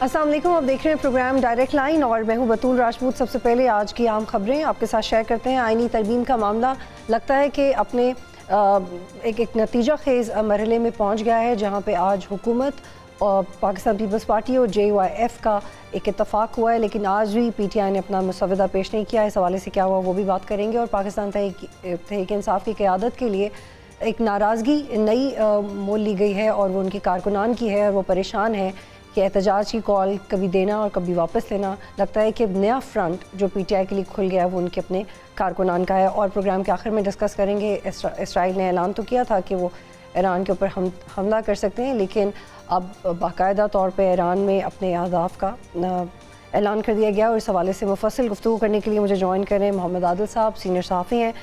अस्सलाम वालेकुम, आप देख रहे हैं प्रोग्राम डायरेक्ट लाइन और मैं हूं बतूल राजपूत। सबसे पहले आज की आम खबरें आपके साथ शेयर करते हैं। आईनी तरमीम का मामला लगता है कि अपने एक नतीजा खेज़ मरहले में पहुंच गया है, जहां पे आज हुकूमत और पाकिस्तान पीपल्स पार्टी और JUIF का एक इत्तफाक हुआ है, लेकिन आज भी PTI ने अपना मुसवदा पेश नहीं किया है। इस हवाले से क्या हुआ वो भी बात करेंगे। और पाकिस्तान तहरीक इंसाफ की क़यादत के लिए एक नाराज़गी नई मोल ली गई है और वो उनकी कारकुनान की है और वो परेशान है कि एहतजाज की कॉल कभी देना और कभी वापस लेना। लगता है कि नया फ्रंट जो PTI के लिए खुल गया है वो उनके अपने कारकुनान का है। और प्रोग्राम के आखिर में डिस्कस करेंगे, इसराइल ने ऐलान तो किया था कि वो ईरान के ऊपर हमला कर सकते हैं, लेकिन अब बाकायदा तौर पे ईरान में अपने अहदाफ का ऐलान कर दिया गया। और इस हवाले से मुफस्सिल गुफ्तगू करने के लिए मुझे ज्वाइन करें मोहम्मद आदिल साहब, सीनियर सहाफ़ी हैं,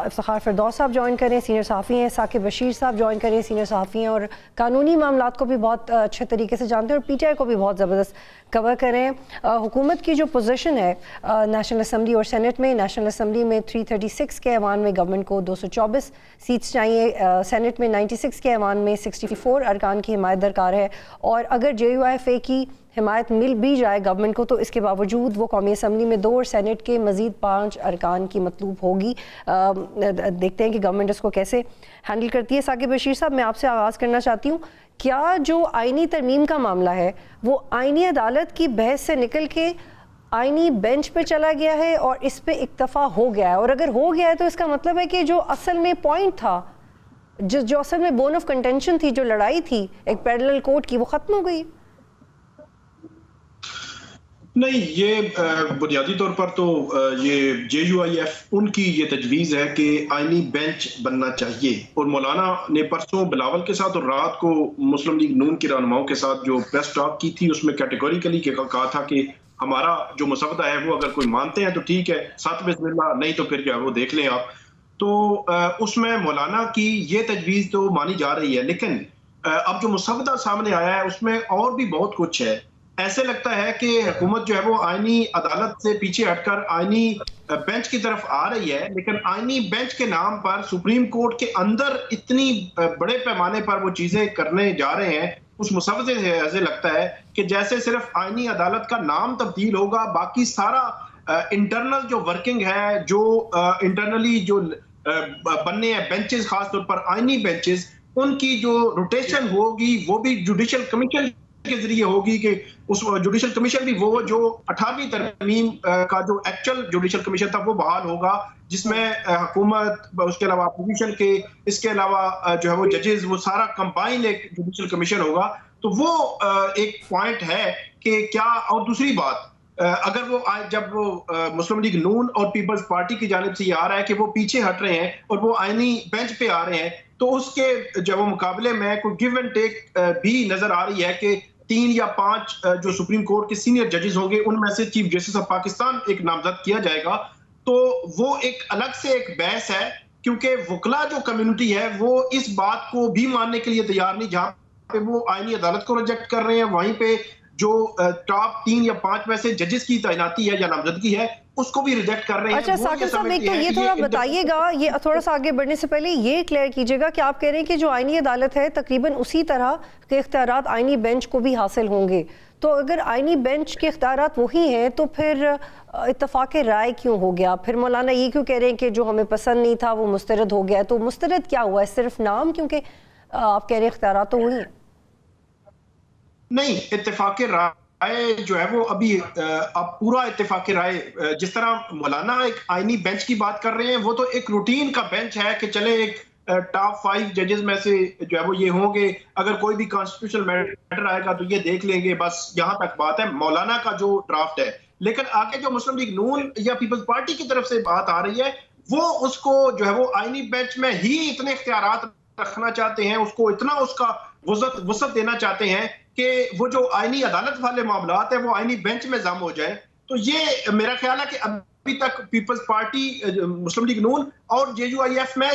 इफ्तिखार फिरदौस साहब ज्वाइन करें, सीनियर सहाफ़ी हैं, साकिब बशीर साहब ज्वाइन करें, सीनियर सहाफ़ी हैं और कानूनी मामलात को भी बहुत अच्छे तरीके से जानते हैं और PTI को भी बहुत ज़बरदस्त कवर करें। हुकूमत की जो पोजीशन है नेशनल असम्बली और सेनेट में, नेशनल असम्बली में 336 के ऐवान में गवर्नमेंट को 224 सीट्स चाहिए, सेनेट में 96 के ऐवान में 64 अरकान की हिमायत दरकार है। और अगर JUIF की हिमायत मिल भी जाए गवर्नमेंट को तो इसके बावजूद वो कौमी असम्बली में 2 और सेनेट के मज़ीद 5 अरकान की मतलूब होगी। देखते हैं कि गवर्नमेंट इसको कैसे हैंडल करती है। साकिब बशीर साहब, मैं आपसे आगाज़ करना चाहती हूँ, क्या जो आइनी तरमीम का मामला है वो आइनी अदालत की बहस से निकल के आइनी बेंच पे चला गया है और इस पे इक्तफा हो गया है? और अगर हो गया है तो इसका मतलब है कि जो असल में पॉइंट था, जो असल में बोन ऑफ कंटेंशन थी, जो लड़ाई थी एक पैरेलल कोर्ट की, वो ख़त्म हो गई? नहीं, ये बुनियादी तौर पर तो ये JUIF उनकी ये तजवीज़ है कि आइनी बेंच बनना चाहिए। और मौलाना ने परसों बिलावल के साथ और रात को मुस्लिम लीग नून के रहनुमाओं के साथ जो प्रेस टॉक की थी, उसमें कैटेगोरिकली कहा था कि हमारा जो मसवदा है वो अगर कोई मानते हैं तो ठीक है, साथ बिस्मिल्लाह, नहीं तो फिर जो है वो देख लें आप। तो उसमें मौलाना की ये तजवीज़ तो मानी जा रही है, लेकिन अब जो मसवदा सामने आया है उसमें और भी बहुत कुछ है। ऐसे लगता है कि हुकूमत जो है वो आईनी अदालत से पीछे हटकर आईनी बेंच की तरफ आ रही है, लेकिन आईनी बेंच के नाम पर सुप्रीम कोर्ट के अंदर इतनी बड़े पैमाने पर वो चीजें करने जा रहे हैं। उस मुसवदे से ऐसे लगता है कि जैसे सिर्फ आईनी अदालत का नाम तब्दील होगा, बाकी सारा इंटरनल जो वर्किंग है, जो इंटरनली जो बनने हैं बेंचेस, खासतौर पर आईनी बेंचेस, उनकी जो रोटेशन होगी वो भी जुडिशल कमीशन के जरिए होगी कि उस जुडिशल कमीशन भी वो जो 18वीं तरमीम का जो एक्चुअल जुडिशल कमीशन था वो बहाल होगा, जिसमें हुकूमत, उसके अलावा अपोजिशन के, इसके अलावा जो है वो जजेस, वो सारा कंबाइन एक जुडिशल कमीशन होगा। तो वो एक पॉइंट है कि क्या। और दूसरी बात, अगर वो जब वो मुस्लिम लीग नून और पीपल्स पार्टी की जानिब से ये आ रहा है कि वो पीछे हट रहे हैं और वो आईनी बेंच पे आ रहे हैं, तो उसके जब वो मुकाबले में कोई गिव एंड टेक भी नजर आ रही है कि 3 या 5 जो सुप्रीम कोर्ट के सीनियर जजेस होंगे उनमें से चीफ जस्टिस ऑफ पाकिस्तान एक नामजद किया जाएगा। तो वो एक अलग से एक बहस है, क्योंकि वकला जो कम्युनिटी है वो इस बात को भी मानने के लिए तैयार नहीं। जहां पे वो आईनी अदालत को रिजेक्ट कर रहे हैं, वहीं पे जो टॉप 3 या 5 में से जजेस की तैनाती है या नामजदगी है उसको भी रिजेक्ट कर रहे हैं। अच्छा साकिब साहब, एक तो ये थोड़ा बताइएगा, ये थोड़ा सा आगे बढ़ने से पहले ये क्लियर कीजिएगा कि आप कह रहे हैं कि जो आईनी अदालत है तकरीबन उसी तरह के इख्तियारात आईनी बेंच को भी हासिल होंगे, तो अगर आईनी बेंच के इख्तियारात वही हैं तो फिर इत्तफाक राय क्यों हो गया? फिर मौलाना ये क्यों कह रहे हैं कि जो हमें पसंद नहीं था वो मुस्तरद हो गया? तो मुस्तरद क्या हुआ है, सिर्फ नाम? क्योंकि आप कह रहे हैं इख्तियारात तो वही हैं। नहीं, इत्तेफाक राय जो है वो अभी अब पूरा इत्तेफाक राय, जिस तरह मौलाना एक आईनी बेंच की बात कर रहे हैं, वो तो एक रूटीन का बेंच है कि चले एक टॉप 5 जजेस में से जो है वो ये होंगे, अगर कोई भी कॉन्स्टिट्यूशनल मैटर आएगा तो ये देख लेंगे, बस यहाँ तक बात है मौलाना का जो ड्राफ्ट है। लेकिन आगे जो मुस्लिम लीग नून या पीपल्स पार्टी की तरफ से बात आ रही है, वो उसको जो है वो आईनी बेंच में ही इतने इख्तियारात रखना चाहते हैं, उसको इतना उसका वुसअत देना चाहते हैं कि वो जो आईनी अदालत वाले मामलात है वो आईनी बेंच में जम हो जाए। तो ये मेरा ख्याल है कि अभी तक पीपल्स पार्टी, मुस्लिम लीग नून और JUIF में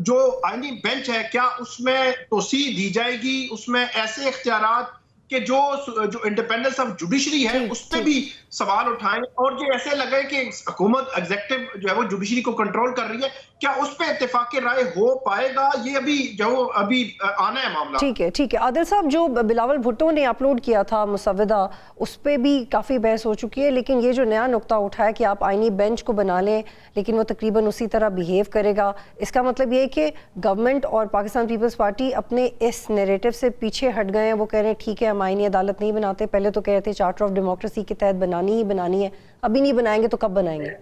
जो आईनी बेंच है, क्या उसमें तोसी दी जाएगी, उसमें ऐसे इख्तियारात कि जो इंडिपेंडेंस ऑफ जुडिशरी है उस पर भी सवाल उठाएं, और जो ऐसे लगे कि हुकूमत एग्जीक्यूटिव जो है वो जुडिशरी को कंट्रोल कर रही है, क्या उस पर इत्तेफाक राय हो पाएगा? ये अभी आना है मामला। ठीक है आदिल साहब, जो बिलावल भुट्टो ने अपलोड किया था मुसव्वदा, उस पर भी काफ़ी बहस हो चुकी है, लेकिन ये जो नया नुक्ता उठाया कि आप आईनी बेंच को बना लें लेकिन वो तकरीबन उसी तरह बिहेव करेगा, इसका मतलब ये है कि गवर्नमेंट और पाकिस्तान पीपल्स पार्टी अपने इस नैरेटिव से पीछे हट गए हैं। वो कह रहे हैं ठीक है हम आईनी अदालत नहीं बनाते, पहले तो कह रहे थे चार्टर ऑफ डेमोक्रेसी के तहत बनानी ही बनानी है, अभी नहीं बनाएंगे तो कब बनाएंगे?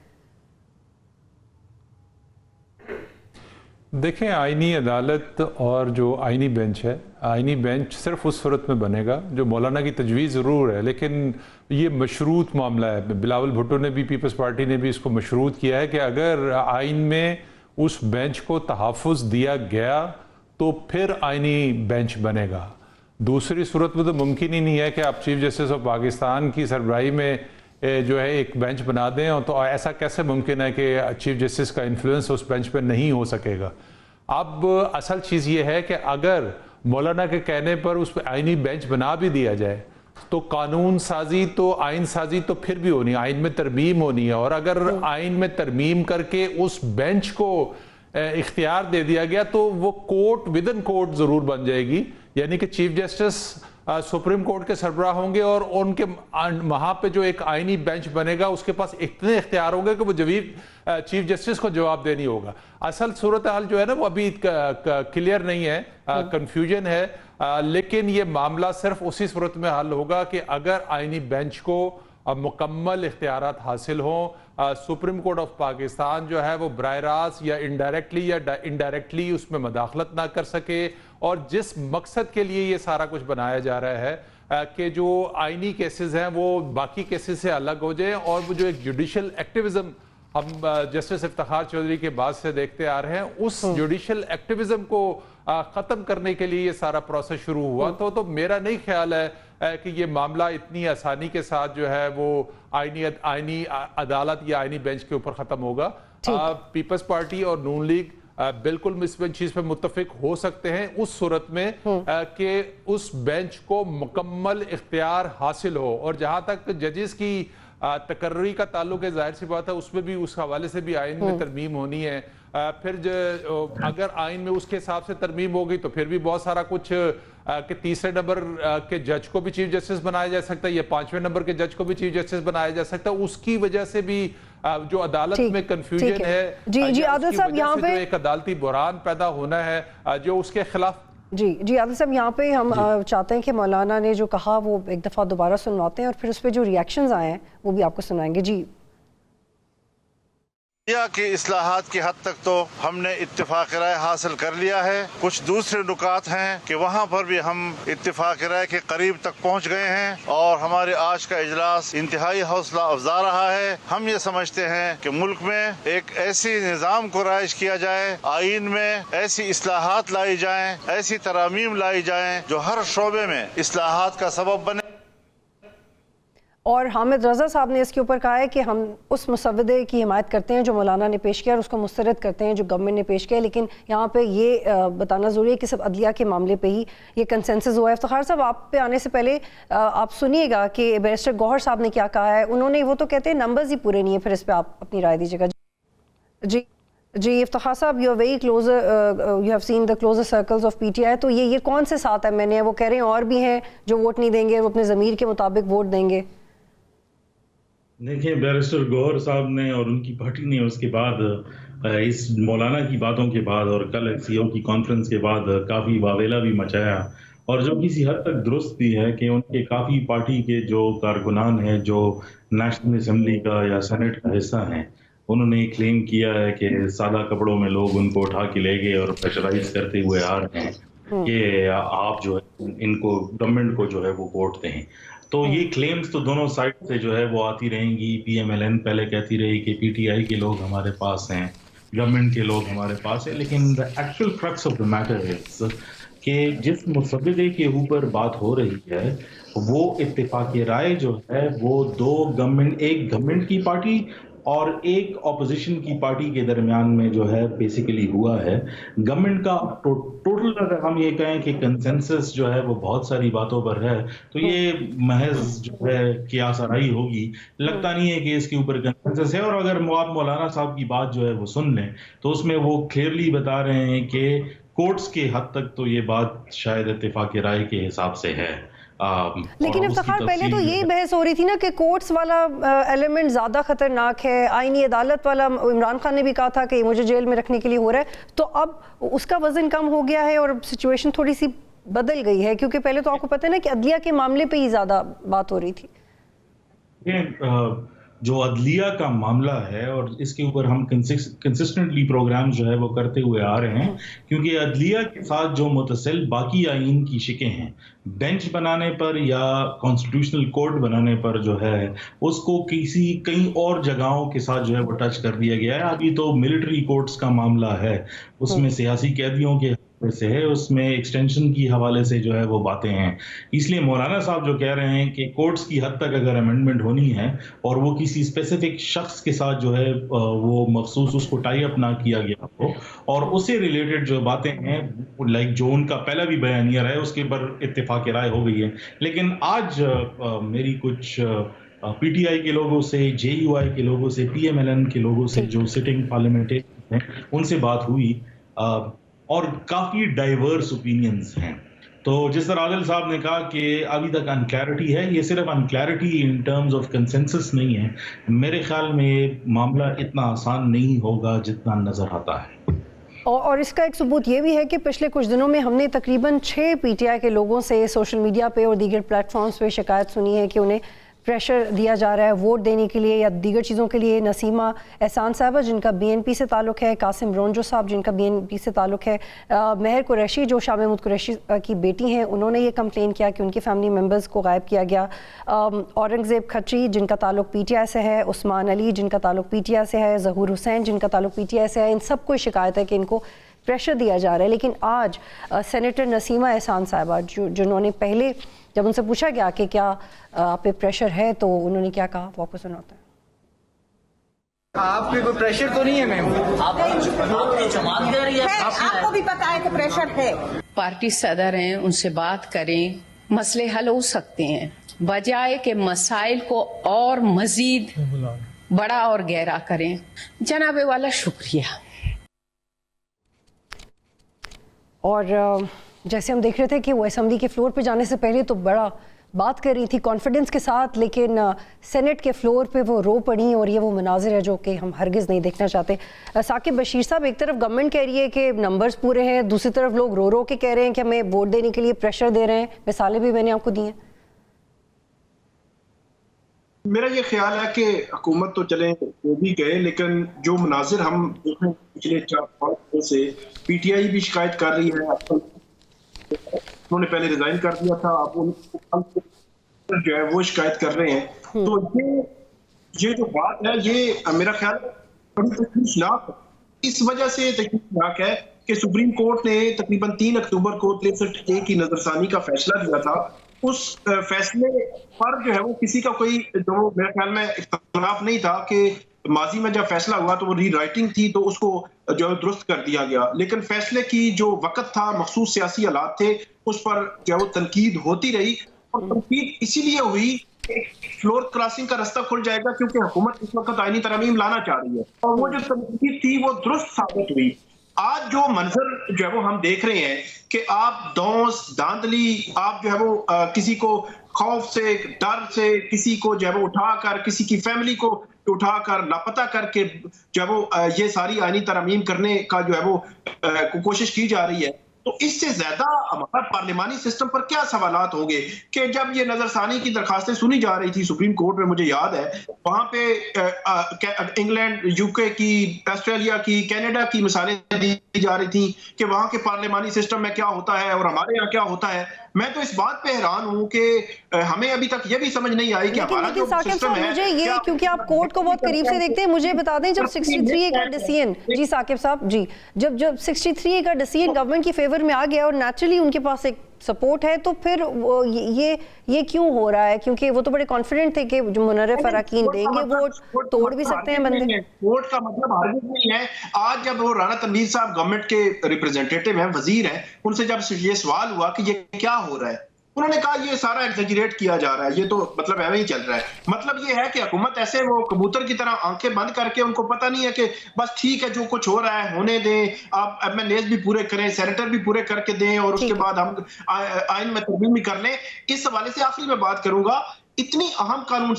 देखें, आईनी अदालत और जो आईनी बेंच है, आईनी बेंच सिर्फ उस सूरत में बनेगा जो मौलाना की तजवीज़ ज़रूर है, लेकिन ये मशरूत मामला है। बिलावल भुट्टो ने भी, पीपल्स पार्टी ने भी इसको मशरूत किया है कि अगर आइन में उस बेंच को तहफ़्फ़ुज़ दिया गया तो फिर आईनी बेंच बनेगा। दूसरी सूरत में तो मुमकिन ही नहीं है कि आप चीफ जस्टिस ऑफ पाकिस्तान की सरबराही में जो है एक बेंच बना दें, और तो ऐसा कैसे मुमकिन है कि चीफ जस्टिस का इन्फ्लुएंस उस बेंच पर नहीं हो सकेगा। अब असल चीज़ ये है कि अगर मौलाना के कहने पर उस पर आइनी बेंच बना भी दिया जाए तो कानून साजी तो आइन साजी तो फिर भी होनी है, आइन में तरमीम होनी है, और अगर आइन में तरमीम करके उस बेंच को इख्तियार दे दिया गया तो वो कोर्ट विद इन कोर्ट ज़रूर बन जाएगी, यानी कि चीफ जस्टिस सुप्रीम कोर्ट के सरबराह होंगे और उनके वहाँ पे जो एक आइनी बेंच बनेगा उसके पास इतने इख्तियार होंगे कि वो चीफ जस्टिस को जवाब देनी होगा। असल सूरत हाल जो है ना वो अभी क्लियर नहीं है, कंफ्यूजन है, लेकिन ये मामला सिर्फ उसी सूरत में हल होगा कि अगर आइनी बेंच को मुकम्मल इख्तियारात हासिल हों। सुप्रीम कोर्ट ऑफ पाकिस्तान जो है वो बराह रास्त या इनडायरेक्टली उसमें मदाखलत ना कर सके, और जिस मकसद के लिए ये सारा कुछ बनाया जा रहा है कि जो आइनी केसेस हैं वो बाकी केसेस से अलग हो जाए, और वो जो एक जुडिशल एक्टिविज्म हम जस्टिस इफ्तिखार चौधरी के बाद से देखते आ रहे हैं, उस जुडिशल एक्टिविज्म को ख़त्म करने के लिए ये सारा प्रोसेस शुरू हुआ। तो मेरा नहीं ख्याल है कि ये मामला इतनी आसानी के साथ जो है वो आइनी अदालत या आइनी बेंच के ऊपर ख़त्म होगा। पीपल्स पार्टी और नून लीग बिल्कुल इस चीज़ पे मुत्तफिक हो सकते हैं उस सूरत में कि उस बेंच को मुकम्मल इख्तियार हासिल हो, और जहाँ तक जजेस की तकर्री का ताल्लुक है, जाहिर सी बात है उसमें भी उस हवाले से भी आइन में तरमीम होनी है। फिर अगर आइन में उसके हिसाब से तरमीम होगी तो फिर भी बहुत सारा कुछ कि तीसरे नंबर के जज को भी चीफ जस्टिस बनाया जा सकता है या पांचवें नंबर के जज को भी चीफ जस्टिस बनाया जा सकता है। उसकी वजह से भी जो अदालत में कंफ्यूजन है, जी आदिल साहब यहाँ पे एक अदालती बुरान पैदा होना है जो उसके खिलाफ। जी आदिल साहब यहाँ पे हम चाहते हैं कि मौलाना ने जो कहा वो एक दफ़ा दोबारा सुनवाते हैं और फिर उस पर जो रिएक्शंस आए हैं वो भी आपको सुनाएंगे। जी की इस्लाहात की हद तक तो हमने इत्तेफाक राय हासिल कर लिया है। कुछ दूसरे नुकात हैं कि वहाँ पर भी हम इत्तेफाक राय के करीब तक पहुँच गए हैं, और हमारे आज का इजलास इंतहाई हौसला अफजा रहा है। हम ये समझते हैं कि मुल्क में एक ऐसी निज़ाम को राइज किया जाए, आइन में ऐसी इस्लाहात लाई जाएं, ऐसी तरामीम लाई जाएं जो हर शोबे में इस्लाहात का सबब बने। और हामिद रज़ा साहब ने इसके ऊपर कहा है कि हम उस मुसव्वदे की हिमायत करते हैं जो मौलाना ने पेश किया और उसको मुस्तरद करते हैं जो गवर्नमेंट ने पेश किया, लेकिन यहाँ पे ये बताना ज़रूरी है कि सब अदलिया के मामले पे ही ये कंसेंसस हुआ है। इफ्तिखार साहब, आप पे आने से पहले आप सुनिएगा कि बैरिस्टर गौहर साहब ने क्या कहा है। उन्होंने, वो तो कहते हैं नंबर्स ही पूरे नहीं है, फिर इस पर आप अपनी राय दीजिएगा। जी इफ्तिखार साहब, you are very close, you have seen the closer circles of PTI, तो ये कौन से 7 एमएनए हैं? वो कह रहे हैं और भी हैं जो वोट नहीं देंगे, वो अपने ज़मीर के मुताबिक वोट देंगे। देखिए, बैरिस्टर गौहर साहब ने और उनकी पार्टी ने उसके बाद इस मौलाना की बातों के बाद और कल सीओ की कॉन्फ्रेंस के बाद काफ़ी वावेला भी मचाया, और जो किसी हद तक दुरुस्त भी है कि उनके काफ़ी पार्टी के जो कारकुनान हैं जो नेशनल असम्बली का या सेनेट का हिस्सा हैं, उन्होंने क्लेम किया है कि सादा कपड़ों में लोग उनको उठा के ले गए और प्रेशराइज करते हुए आ रहे हैं कि आप जो है इनको, गवर्नमेंट को जो है वो वोट दें। तो ये क्लेम्स तो दोनों साइड से जो है वो आती रहेंगी। पीएमएलएन पहले कहती रही कि पीटीआई के लोग हमारे पास हैं, गवर्नमेंट के लोग हमारे पास हैं, लेकिन the actual crux of the matter is कि जिस मुसव्वदे के ऊपर बात हो रही है वो इत्तेफाक राय जो है वो एक गवर्नमेंट की पार्टी और एक ऑपोजिशन की पार्टी के दरमियान में जो है बेसिकली हुआ है। गवर्नमेंट का टोटल अगर हम ये कहें कि कंसेंसस जो है वो बहुत सारी बातों पर है, तो ये महज जो है कियासराई होगी। लगता नहीं है कि इसके ऊपर कंसेंसस है। और अगर आप मौलाना साहब की बात जो है वो सुन लें तो उसमें वो क्लियरली बता रहे हैं कि कोर्ट्स के हद तक तो ये बात शायद इत्तेफाक राय के हिसाब से है। लेकिन इफ्तिखार पहले तो यही बहस हो रही थी ना कि कोर्ट्स वाला एलिमेंट ज़्यादा खतरनाक है, आईनी अदालत वाला इमरान खान ने भी कहा था कि मुझे जेल में रखने के लिए हो रहा है, तो अब उसका वजन कम हो गया है और सिचुएशन थोड़ी सी बदल गई है, क्योंकि पहले तो आपको पता है ना कि अदलिया के मामले पे ही ज़्यादा बात हो रही थी। जो अदलिया का मामला है और इसके ऊपर हम कंसिस्टेंटली प्रोग्राम जो है वो करते हुए आ रहे हैं, क्योंकि अदलिया के साथ जो मुतसिल बाकी आइन की शिकें हैं, बेंच बनाने पर या कॉन्स्टिट्यूशनल कोर्ट बनाने पर जो है उसको कई और जगहों के साथ जो है वो टच कर दिया गया है। अभी तो मिलिट्री कोर्ट्स का मामला है, उसमें सियासी कैदियों के से है, उसमें एक्सटेंशन की हवाले से जो है वो बातें हैं। इसलिए मौलाना साहब जो कह रहे हैं कि कोर्ट्स की हद तक अगर अमेंडमेंट होनी है और वो किसी स्पेसिफिक शख्स के साथ जो है वो मखसूस उसको टाई अप ना किया गया हो और उससे रिलेटेड जो बातें हैं, लाइक जो उनका पहला भी बयानिया रहा है उसके पर इत्तेफाक राय हो गई है। लेकिन आज मेरी कुछ पीटीआई के लोगों से, जेयूआई के लोगों से, पीएमएलएन के लोगों से जो सिटिंग पार्लियामेंटेरियन हैं उनसे बात हुई और काफी डाइवर्स ओपिनियंस हैं। तो जिस तरह आदिल साहब ने कहा कि अभी तक अनक्लैरिटी है, ये सिर्फ unclarity in terms of consensus नहीं है। मेरे ख्याल में मामला इतना आसान नहीं होगा जितना नजर आता है। और इसका एक सबूत ये भी है कि पिछले कुछ दिनों में हमने तकरीबन 6 पीटीआई के लोगों से सोशल मीडिया पे और दीगर प्लेटफॉर्म्स पे शिकायत सुनी है कि उन्हें प्रेशर दिया जा रहा है वोट देने के लिए या दीगर चीज़ों के लिए। नसीमा एहसान साहबा जिनका बीएनपी से ताल्लुक़ है, कासिम रोंजो साहब जिनका बीएनपी से ताल्लुक़ है, महर कुरैशी जो शाह महमूद कुरैशी की बेटी हैं, उन्होंने ये कंप्लेन किया कि उनके फैमिली मेम्बर्स को गायब किया गया। औरंगज़ेब खत्री जिनका ताल्लुक़ पीटीआई से है, उस्मान अली जिनका ताल्लुक़ पीटीआई से है, ज़हूर हुसैन जिनका ताल्लुक़ पीटीआई से है, इन सब को शिकायत है कि इनको प्रेशर दिया जा रहा है। लेकिन आज सेनेटर नसीमा एहसान साहबा जिन्होंने पहले जब उनसे पूछा गया कि क्या आप पे प्रेशर है तो उन्होंने क्या कहा, वो आपको सुनाता है। आप पे कोई प्रेशर तो नहीं है मैम? आपको भी पता है कि प्रेशर है। पार्टी सदर हैं, उनसे बात करें, मसले हल हो सकते हैं, बजाय के मसाइल को और मजीद बड़ा और गहरा करें। जनाबे वाला शुक्रिया। और जैसे हम देख रहे थे कि वो असेंबली के फ्लोर पे जाने से पहले तो बड़ा बात कर रही थी कॉन्फिडेंस के साथ, लेकिन सेनेट के फ्लोर पे वो रो पड़ी और ये वो मनाजिर है जो कि हम हरगिज़ नहीं देखना चाहते। साकिब बशीर साहब, एक तरफ गवर्नमेंट कह रही है कि नंबर्स पूरे हैं, दूसरी तरफ लोग रो रो के कह रहे हैं कि हमें वोट देने के लिए प्रेशर दे रहे हैं। मिसालें भी मैंने आपको दी हैं। मेरा ये ख्याल है कि हुकूमत तो चले वो भी गए, लेकिन जो मनाजिर हम पिछले 4-5 दिनों से पीटीआई भी शिकायत कर रही है, उन्होंने पहले रिजाइन कर दिया था, अब जो है वो शिकायत कर रहे हैं। तो ये जो बात है ये मेरा ख्याल बड़ी तशवीशनाक है। इस वजह से तशवीशनाक है कि सुप्रीम कोर्ट ने तकरीबन 3 अक्टूबर को 63A की नजरसानी का फैसला दिया था। उस फैसले पर जो है वो किसी का कोई जो मेरे ख्याल में इख्तलाफ नहीं था कि माजी में जब फैसला हुआ तो वो रीराइटिंग थी तो उसको जो है दुरुस्त कर दिया गया, लेकिन फैसले की जो वक्त था, मखसूस सियासी हालात थे, उस पर जो है वो तनकीद होती रही। और तनकीद इसीलिए हुई कि फ्लोर क्रॉसिंग का रास्ता खुल जाएगा क्योंकि हुकूमत इस वक्त आईनी तरमीम लाना चाह रही है, और वो जो तनकीद थी वो दुरुस्त साबित हुई। आज जो मंजर जो है वो हम देख रहे हैं कि आप दौस धांधली, आप जो है वो किसी को खौफ से, डर से, किसी को जो है वो उठाकर, किसी की फैमिली को उठाकर लापता करके जो है वो ये सारी आईनी तरमीम करने का जो है वो कोशिश की जा रही है। तो इससे ज्यादा हमारा पार्लिमानी सिस्टम पर क्या सवालात होंगे कि जब ये नजरसानी की दरखास्तें सुनी जा रही थी सुप्रीम कोर्ट में, मुझे याद है वहां पे इंग्लैंड, यूके की, ऑस्ट्रेलिया की, कनाडा की मिसालें दी जा रही थी कि वहां के पार्लिमानी सिस्टम में क्या होता है और हमारे यहाँ क्या होता है। मैं तो इस बात पे हैरान हूँ कि हमें अभी तक ये भी समझ नहीं आई कि हमारा जो सिस्टम है, मुझे ये क्योंकि आप कोर्ट को बहुत करीब से देखते हैं, मुझे बता दें जब 63A का डिसीजन, जी साकिब साहब जी, जब 63A का डिसीजन गवर्नमेंट की फेवर में आ गया और नेचुरली उनके पास एक सपोर्ट है, तो फिर ये क्यों हो रहा है? क्योंकि वो तो बड़े कॉन्फिडेंट थे कि जो मुनर्रिफ अरकान देंगे वोट, तोड़ भी सकते हैं बंदे। वोट का मतलब हारगिज़ नहीं है। आज जब वो राना तनवीर साहब गवर्नमेंट के रिप्रेजेंटेटिव हैं, वजीर हैं, उनसे जब ये सवाल हुआ कि ये क्या हो रहा है, उन्होंने कहा ये सारा एग्जेजरेट किया जा रहा है, ये तो मतलब ऐसे ही चल रहा है। मतलब ये है कि हुकूमत ऐसे वो कबूतर की तरह आंखें बंद करके, उनको पता नहीं है कि बस ठीक है जो कुछ हो रहा है होने दें, आप एमएनएस भी पूरे करें, सेनेटर भी पूरे करके दें और उसके बाद हम आइन में तरमीम भी कर लें। इस हवाले से आखिरी में बात करूंगा, इतनी अहम कानून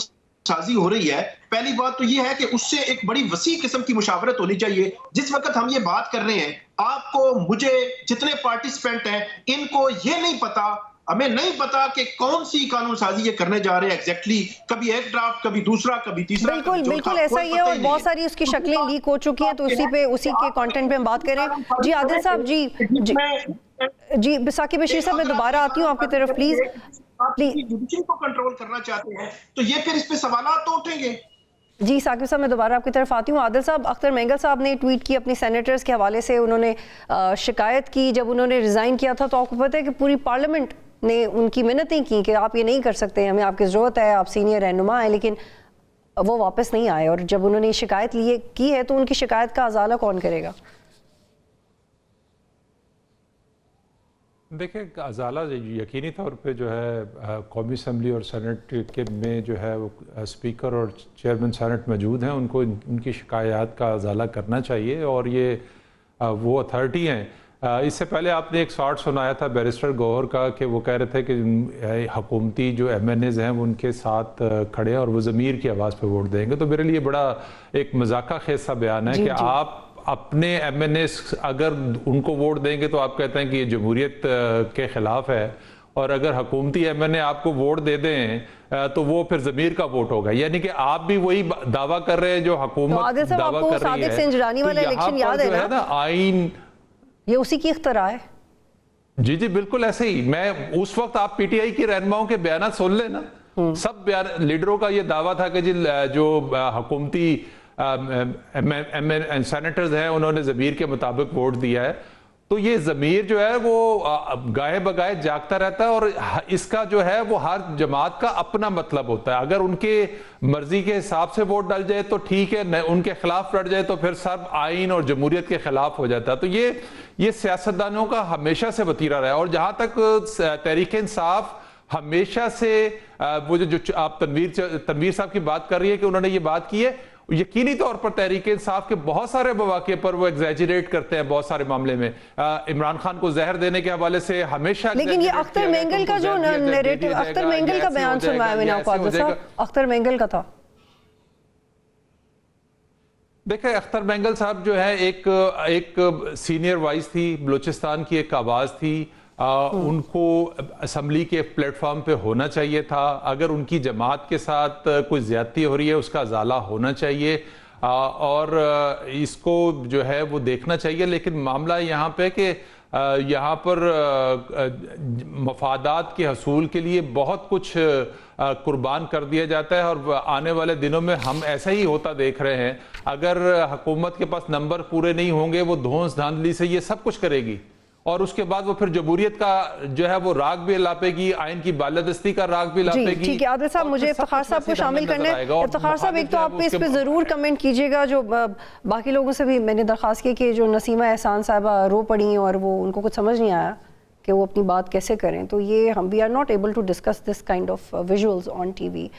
साजी हो रही है, पहली बात तो ये है कि उससे एक बड़ी वसी किस्म की मुशावरत होनी चाहिए। जिस वक्त हम ये बात कर रहे हैं, आपको मुझे जितने पार्टिसिपेंट हैं इनको ये नहीं पता, हमें नहीं पता कि कौन सी कानून साजी ये करने जा रहे हैं एग्जैक्टली, कभी एक ड्राफ्ट, कभी दूसरा, कभी तीसरा। बिल्कुल ऐसा ही है और बहुत सारी उसकी शक्लें लीक हो चुकी हैं, तो उसी के कंटेंट पे हम बात करें। जी आदिल साहब, जी साकिब बशीर साहब, मैं दोबारा आती हूँ आपकी तरफ, प्लीज। जुडिशरी को कंट्रोल करना चाहते हैं तो ये फिर इस पे सवालात तो उठेंगे। जी साकिब साहब, मैं दोबारा आपकी तरफ आती हूँ। आदिल साहब, अख्तर मेंगल साहब ने ट्वीट की अपनी सेनेटर्स के हवाले से, उन्होंने शिकायत की जब उन्होंने रिज़ाइन किया था, तो आपको पता है कि पूरी पार्लियामेंट ने उनकी मिन्नतें की कि आप ये नहीं कर सकते, हमें आपकी ज़रूरत है, आप सीनियर रहनुमा हैं, लेकिन वो वापस नहीं आए। और जब उन्होंने शिकायत की है तो उनकी शिकायत का अजाला कौन करेगा? देखिए, अजाला यकीनी तौर पे जो है कौमी असम्बली और सेनेट के में जो है वो स्पीकर और चेयरमैन सेनेट मौजूद हैं, उनको उनकी शिकायत का अजाला करना चाहिए और ये वो अथॉरिटी हैं। इससे पहले आपने एक शॉर्ट सुनाया था बैरिस्टर गौहर का कि वो कह रहे थे कि हुकूमती जो एमएनएज़ हैं वो उनके साथ खड़े हैं और वो ज़मीर की आवाज़ पे वोट देंगे। तो मेरे लिए बड़ा एक मजाका खेज सा बयान है कि आप अपने एमएनएस अगर उनको वोट देंगे तो आप कहते हैं कि ये जमहूरियत के खिलाफ है, और अगर हुकूमती एमएनए आपको वोट दे दें तो वो फिर ज़मीर का वोट होगा। यानी कि आप भी वही दावा कर रहे हैं जो हुकूमत दावा कर रही है। वाला इलेक्शन याद है ना? आइन ये उसी की इख्तरा है। जी बिल्कुल ऐसे ही। मैं उस वक्त आप पीटीआई की रहनुमाओं के बयान सुन लेना, सब बयान लीडरों का ये दावा था कि जी जो हुकूमती सेनेटर्स हैं उन्होंने ज़मीर के मुताबिक वोट दिया है। तो ये ज़मीर जो है वो गाए बगाए जागता रहता है और इसका जो है वो हर जमात का अपना मतलब होता है। अगर उनके मर्जी के हिसाब से वोट डाल जाए तो ठीक है, उनके खिलाफ लड़ जाए तो फिर सब आइन और जमहूरियत के खिलाफ हो जाता है। तो ये सियासतदानों का हमेशा से वतीरा रहा है। और जहां तक तहरीक इंसाफ हमेशा से वो जो आप तनवीर साहब की बात कर रही है कि उन्होंने ये बात की है, यकीनी तौर पर तहरीक इंसाफ के बहुत सारे मौके पर वो एग्जैजरेट करते हैं बहुत सारे मामले में। इमरान खान को जहर देने के हवाले से हमेशा, लेकिन ये अख्तर मेंगल का जो नैरेटिव, अख्तर मेंगल का बयान सुनवाया मैंने आपको, अख्तर मेंगल का था। देखिए, अख्तर मेंगल साहब जो है एक सीनियर वाइस थी, बलूचिस्तान की एक आवाज़ थी, उनको असम्बली के प्लेटफॉर्म पे होना चाहिए था। अगर उनकी जमात के साथ कोई ज़्यादती हो रही है उसका अजाला होना चाहिए और इसको जो है वो देखना चाहिए। लेकिन मामला यहाँ पे कि यहाँ पर मफादात के हसूल के लिए बहुत कुछ कुर्बान कर दिया जाता है और आने वाले दिनों में हम ऐसा ही होता देख रहे हैं। अगर हुकूमत के पास नंबर पूरे नहीं होंगे, वो धौंस धांधली से ये सब कुछ करेगी और उसके बाद वो फिर जमहूरियत का जो है वो राग भी लापेगी, आइन की बालादस्ती का राग भी लापेगी। ठीक है आदिल साहब, मुझे इफ्तिखार साहब को शामिल करना है। इफ्तिखार साहब, एक तो आप इस पे ज़रूर कमेंट कीजिएगा, जो बाकी लोगों से भी मैंने दरख्वास्त की कि जो नसीमा एहसान साहबा रो पड़ी और वो उनको कुछ समझ नहीं आया कि वो अपनी बात कैसे करें। तो ये हम we are not able to discuss this kind of visuals on TV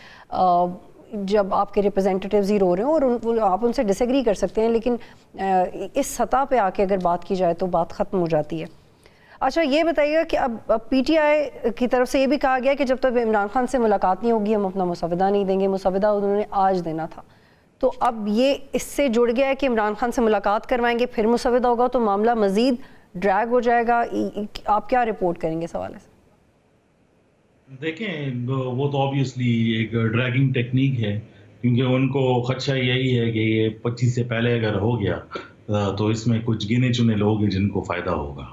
जब आपके रिप्रेजेंटेटिव्स ही रो रहे हो, और आप उनसे डिसएग्री कर सकते हैं, लेकिन इस सतह पे आके अगर बात की जाए तो बात ख़त्म हो जाती है। अच्छा, ये बताइएगा कि अब पीटीआई की तरफ से ये भी कहा गया कि जब तक इमरान खान से मुलाकात नहीं होगी हम अपना मुसवदा नहीं देंगे। मुसवदा उन्होंने आज देना था, तो अब ये इससे जुड़ गया है कि इमरान खान से मुलाकात करवाएंगे फिर मुसवदा होगा, तो मामला मज़ीद ड्रैग हो जाएगा। आप क्या रिपोर्ट करेंगे इस हवाले से? देखें, वो तो ऑब्वियसली एक ड्रैगिंग टेक्निक है, क्योंकि उनको खदशा यही है कि ये 25 से पहले अगर हो गया तो इसमें कुछ गिने चुने लोग हैं जिनको फ़ायदा होगा।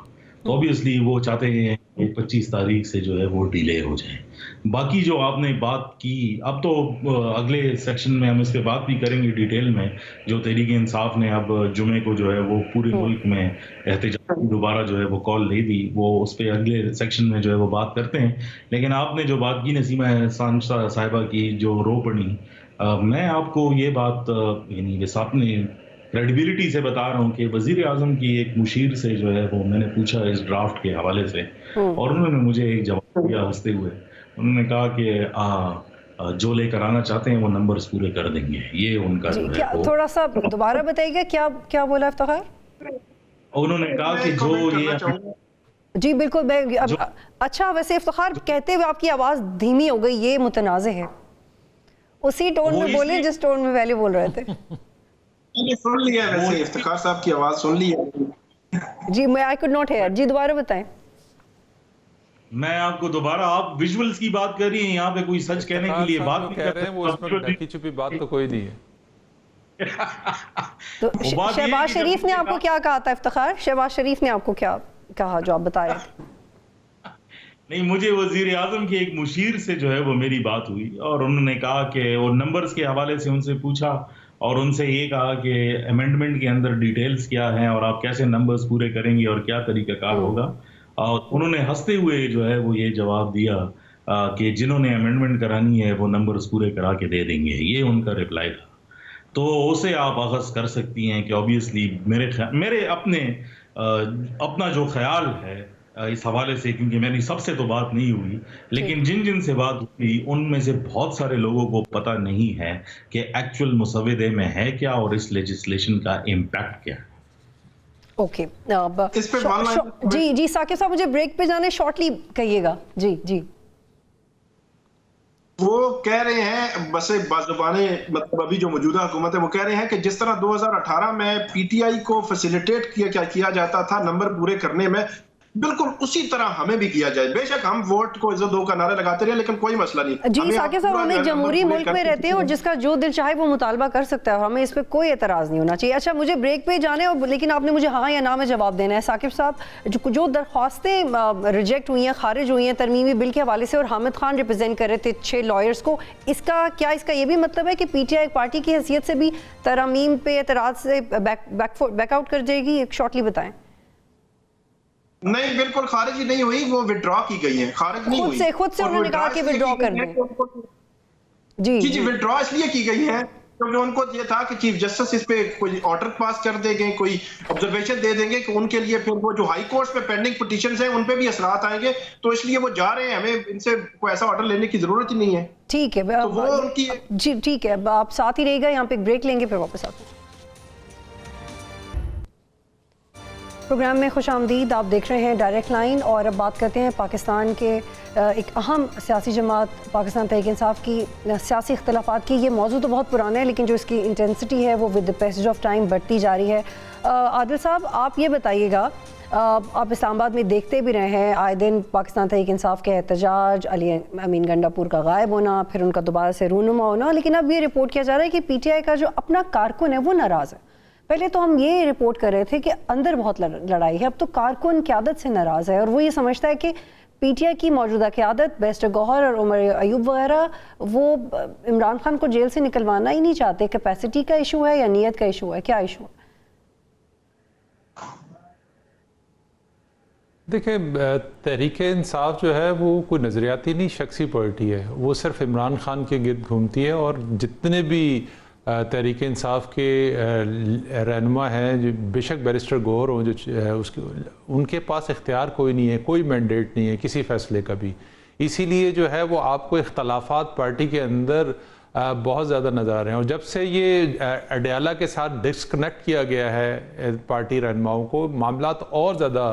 तो ऑब्वियसली वो चाहते हैं 25 तारीख से जो है वो डिले हो जाए। बाकी जो आपने बात की, अब तो अगले सेक्शन में हम इस पे बात भी करेंगे डिटेल में। जो तहरीक इंसाफ ने अब जुमे को जो है वो पूरे मुल्क में एहतजाज दोबारा जो है वो कॉल दे दी, वो उस पे अगले सेक्शन में जो है वो बात करते हैं। लेकिन आपने जो बात की नसीमा एहसान साहिबा की, जो रो पड़ी, मैं आपको ये बात यानी बस आपने क्रेडिबिलिटी से बता रहा हूँ कि वजीर आजम की एक मुशीर से जो है वो मैंने पूछा इस ड्राफ्ट के हवाले से, और उन्होंने मुझे एक जवाब दिया हंसते हुए। उन्होंने कहा कि जो लेकर आना चाहते हैं वो नंबर्स पूरे कर देंगे। ये उनका जो है वो, थोड़ा सा दोबारा बताइएगा क्या क्या बोला इफ्तिखार? उन्होंने कहा कि जो ये, जी बिल्कुल। अच्छा, वैसे इफ्तिखार कहते हुए आपकी आवाज धीमी हो गई, ये मुतनाज़े है। उसी टोन में बोले जिस टोन में पहले बोल रहे थे। सुन लिया वैसे इफ्तिखार साहब की आवाज सुन ली है जी। मैं आई कुड नॉट हियर। जी दोबारा बताएं। मैं आपको दोबारा, आप विजुअल्स की बात कर रही हैं, यहाँ पे कोई सच कहने के लिए बात नहीं कह रहे हैं, वो उसमें ढकी छुपी बात तो कोई नहीं है। तो शहबाज शरीफ ने आपको क्या कहा था इफ्तिखार? शहबाज शरीफ ने आपको क्या कहा जो आप बता रहे थे? नहीं, मुझे वजीर आजम की एक मुशीर से जो है वो मेरी बात हुई, और उन्होंने कहा कि वो नंबर्स के हवाले से उनसे पूछा, और उनसे ये कहा कि अमेंडमेंट के अंदर डिटेल्स क्या हैं और आप कैसे नंबर्स पूरे करेंगे और क्या तरीकाकार होगा। और उन्होंने हंसते हुए जो है वो ये जवाब दिया कि जिन्होंने अमेंडमेंट करानी है वो नंबर्स पूरे करा के दे देंगे। ये उनका रिप्लाई था। तो उसे आप अखज़ कर सकती हैं कि ऑब्वियसली मेरे अपना जो ख्याल है इस हवाले से, क्योंकि मेरी सबसे तो बात नहीं हुई, लेकिन जिन से बात हुई उनमें से बहुत सारे लोगों को पता नहीं है कि एक्चुअल मुसव्वदे में है क्या और इस लेजिस्लेशन का इम्पैक्ट क्या है। ओके, जी जी साकिब साहब, मुझे ब्रेक पे जाने, शॉर्टली कहिएगा। जी जी। वो कह रहे हैं, बस बाजुबाने, मतलब अभी जो मौजूदा हुकूमत है वो कह रहे हैं कि जिस तरह 2018 में पीटीआई को फैसिलिटेट किया जाता था नंबर पूरे करने में, बिल्कुल उसी तरह हमें भी किया जाए। बेशक हम वोट को इज्जत दो का नारा लगाते रहे, लेकिन कोई मसला नहीं। जी साकिब साहब, हम एक जमहूरी मुल्क में रहते हैं और जिसका जो दिल चाहे वो मुतालबा कर सकता है, हमें इस पे कोई एतराज़ नहीं होना चाहिए। अच्छा, मुझे ब्रेक पे जाने और लेकिन आपने मुझे हाँ या ना में जवाब देना है। साकिब साहब, जो दरख्वास्तें रिजेक्ट हुई हैं, खारिज हुई हैं तरमीमी बिल के हवाले से, और हामिद खान रिप्रेजेंट कर रहे थे 6 लॉयर्स को, इसका ये भी मतलब है कि पीटीआई पार्टी की हैसियत से भी तरमीम पे एतराज़ से बैकआउट कर जाएगी? एक शॉर्टली बताएं। नहीं, बिल्कुल खारिज ही नहीं हुई, वो विड्रॉ की गई है, खारिज नहीं हुई। खुद से उन्होंने कहा कि विड्रॉ कर दें। जी जी, विड्रॉ इसलिए की गई है क्योंकि उनको ये था कि चीफ जस्टिस इस पे कोई ऑर्डर पास कर देंगे, कोई ऑब्जर्वेशन दे देंगे कि उनके लिए फिर वो जो हाई कोर्ट में पेंडिंग पिटीशंस हैं उन पे भी असरात आएंगे, तो इसलिए वो जा रहे हैं। हमें इनसे कोई ऐसा ऑर्डर लेने की जरूरत ही नहीं है। ठीक है, तो वो उनकी, जी ठीक है, आप साथ ही रहेगा। यहाँ पे एक ब्रेक लेंगे, फिर वापस आते हैं। प्रोग्राम में खुश आमदीद। आप देख रहे हैं डायरेक्ट लाइन, और अब बात करते हैं पाकिस्तान के एक अहम सियासी जमात पाकिस्तान तहरीक इंसाफ की सियासी इख्तलाफात की। ये मौजू तो बहुत पुराना है, लेकिन जो इसकी इंटेंसिटी है वो with the passage of time बढ़ती जा रही है। आदिल साहब, आप ये बताइएगा, आप इस्लामाबाद में देखते भी रहे हैं आए दिन पाकिस्तान तहरीक इंसाफ के एहतजाज, अली अमीन गंडापुर का गायब होना, फिर उनका दोबारा से रूनुमा होना, लेकिन अब ये रिपोर्ट किया जा रहा है कि पीटीआई का जो अपना कारकुन है वो नाराज़ है। पहले तो हम ये रिपोर्ट कर रहे थे कि अंदर बहुत लड़ाई है, अब तो कारकुन क़यादत से नाराज़ है और वो ये समझता है कि पीटीआई की मौजूदा क़यादत बेस्टर गौहर और उमर अयूब वगैरह वो इमरान खान को जेल से निकलवाना ही नहीं चाहते। कैपेसिटी का इशू है या नीयत का इशू है, क्या इशू है? देखिए, तहरीक इंसाफ जो है वो कोई नज़रियाती नहीं, शख्सी पार्टी है। वो सिर्फ इमरान खान के गिर्द घूमती है, और जितने भी तहरीक इंसाफ के रहनुमा हैं, जो बेशक बैरिस्टर गौहर हों, जो उनके पास इख्तियार कोई नहीं है, कोई मैंडेट नहीं है किसी फ़ैसले का भी। इसीलिए जो है वो आपको इख्तलाफात पार्टी के अंदर बहुत ज़्यादा नज़र आ रहे हैं। और जब से ये अडयाला के साथ डिस्कनेक्ट किया गया है पार्टी रहनुमाओं को, मामलात और ज़्यादा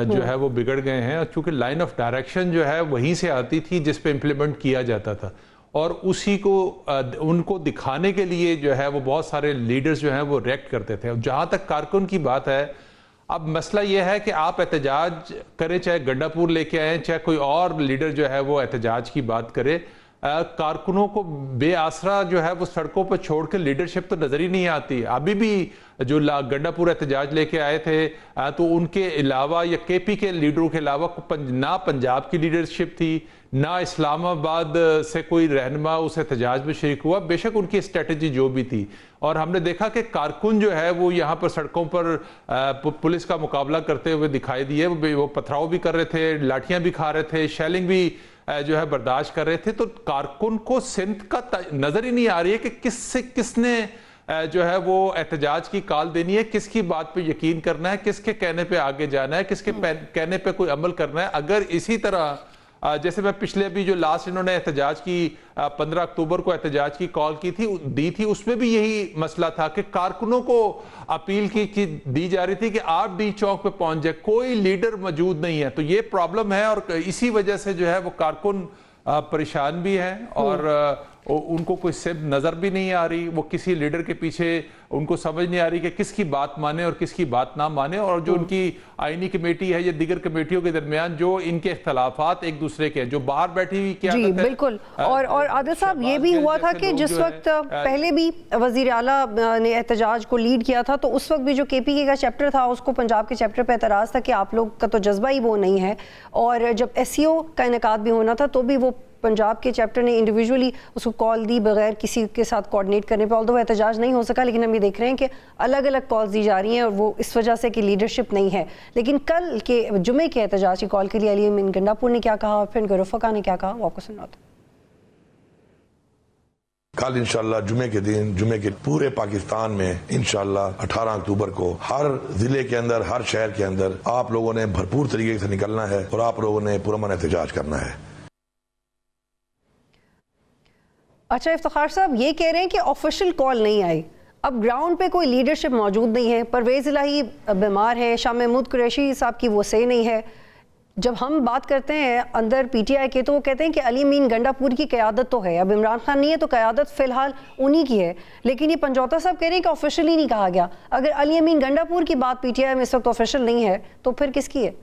जो है वो बिगड़ गए हैं। चूँकि लाइन ऑफ डायरेक्शन जो है वहीं से आती थी जिस पे इम्प्लीमेंट किया जाता था, और उसी को उनको दिखाने के लिए जो है वो बहुत सारे लीडर्स जो हैं वो रिएक्ट करते थे। जहाँ तक कारकुन की बात है, अब मसला ये है कि आप एहतजाज करें, चाहे गंडापुर लेके आए, चाहे कोई और लीडर जो है वो एहतजाज की बात करे, कारकुनों को बेआसरा जो है वो सड़कों पर छोड़ के लीडरशिप तो नजर ही नहीं आती। अभी भी जो गंडापुर एहतजाज लेके आए थे तो उनके अलावा या केपी के लीडरों के अलावा ना पंजाब की लीडरशिप थी, ना इस्लामाबाद से कोई रहनुमा उस एहतजाज में शरीक हुआ, बेशक उनकी स्ट्रेटजी जो भी थी। और हमने देखा कि कारकुन जो है वो यहाँ पर सड़कों पर पुलिस का मुकाबला करते हुए दिखाई दिए। वो पथराव भी कर रहे थे, लाठियां भी खा रहे थे, शेलिंग भी जो है बर्दाश्त कर रहे थे। तो कारकुन को सिंध का नजर ही नहीं आ रही है कि किसने जो है वो एहतजाज की कॉल देनी है, किसकी बात पे यकीन करना है, किसके कहने पे आगे जाना है, किसके कहने पे कोई अमल करना है। अगर इसी तरह जैसे मैं पिछले भी जो लास्ट इन्होंने एहतजाज की 15 अक्टूबर को एहतजाज की कॉल दी थी, उसमें भी यही मसला था कि कारकुनों को अपील की दी जा रही थी कि आप डी चौक पे पहुंच जाए, कोई लीडर मौजूद नहीं है। तो ये प्रॉब्लम है और इसी वजह से जो है वो कारकुन परेशान भी है और उनको कोई सिर्फ नजर भी नहीं आ रही, वो किसी लीडर के पीछे उनको समझ नहीं आ रही कि किसकी बात माने और किसकी बात ना माने। और जो उनकी आईनी कमेटी है या दीगर कमेटियों के दरमियान जो इनके इख्तलाफात एक दूसरे के हैं, जो बाहर बैठी हुई क्या जी बिल्कुल। और आदिल साहब ये भी हुआ था कि जिस वक्त पहले भी वजीर आला ने एहतजाज को लीड किया था तो उस वक्त भी जो केपीके का चैप्टर था उसको पंजाब के चैप्टर पर एतराज़ था कि आप लोग का तो जज्बा ही वो नहीं है। और जब SCO का इनेकाद भी होना था तो भी वो पंजाब के चैप्टर ने इंडिविजुअली उसको कॉल दी बगैर किसी के साथ कोऑर्डिनेट करने पे, ऑल्दो एहतजाज नहीं हो सका, लेकिन हम ये देख रहे हैं कि अलग अलग कॉल्स दी जा रही हैं और वो इस वजह से कि लीडरशिप नहीं है। लेकिन कल के जुमे के एहतजाज की कॉल के लिए अली अमीन गंडापुर ने क्या कहा, फिर गरूफा ने क्या कहा, वो आपको सुनाते हैं। कल इंशाल्लाह जुमे के दिन, जुमे के पूरे पाकिस्तान में इंशाल्लाह 18 अक्टूबर को हर जिले के अंदर, हर शहर के अंदर आप लोगों ने भरपूर तरीके से निकलना है और आप लोगों ने पुरअमन एहतजाज करना है। अच्छा, इफ्तिखार साहब ये कह रहे हैं कि ऑफिशियल कॉल नहीं आई, अब ग्राउंड पे कोई लीडरशिप मौजूद नहीं है, परवेज़ इलाही बीमार है, शाह महमूद कुरैशी साहब की वो से नहीं है। जब हम बात करते हैं अंदर PTI के तो वो कहते हैं कि अली अमीन गंडापुर की क़यादत तो है, अब इमरान खान नहीं है तो क़यादत फ़िलहाल उन्हीं की है। लेकिन ये पंजौता साहब कह रहे हैं कि ऑफिशियली नहीं कहा गया। अगर अली अमीन गंडापुर की बात PTI में इस वक्त ऑफिशियल नहीं है तो फिर किसकी है?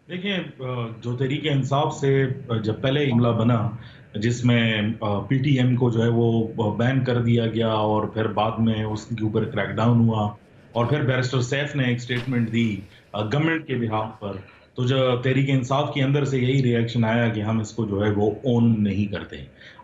देखिए, जो तहरीक इंसाफ से जब पहले हमला बना जिसमें PTM को जो है वो बैन कर दिया गया और फिर बाद में उसके ऊपर क्रैकडाउन हुआ और फिर बैरिस्टर सैफ ने एक स्टेटमेंट दी गवर्नमेंट के बिहाफ पर, तो जो तहरीक इंसाफ के अंदर से यही रिएक्शन आया कि हम इसको जो है वो ओन नहीं करते।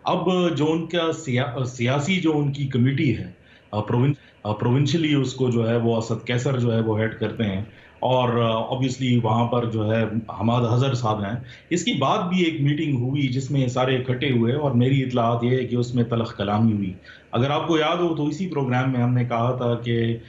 अब जो उनका सियासी जो उनकी कमेटी है प्रोविंशियली उसको जो है वो असद कैसर जो है वो हेड करते हैं और ऑब्वियसली वहाँ पर जो है हमाद हज़र साहब हैं। इसके बाद भी एक मीटिंग हुई जिसमें सारे इकट्ठे हुए और मेरी इतलात ये है कि उसमें तलख कलामी हुई। अगर आपको याद हो तो इसी प्रोग्राम में हमने कहा था कि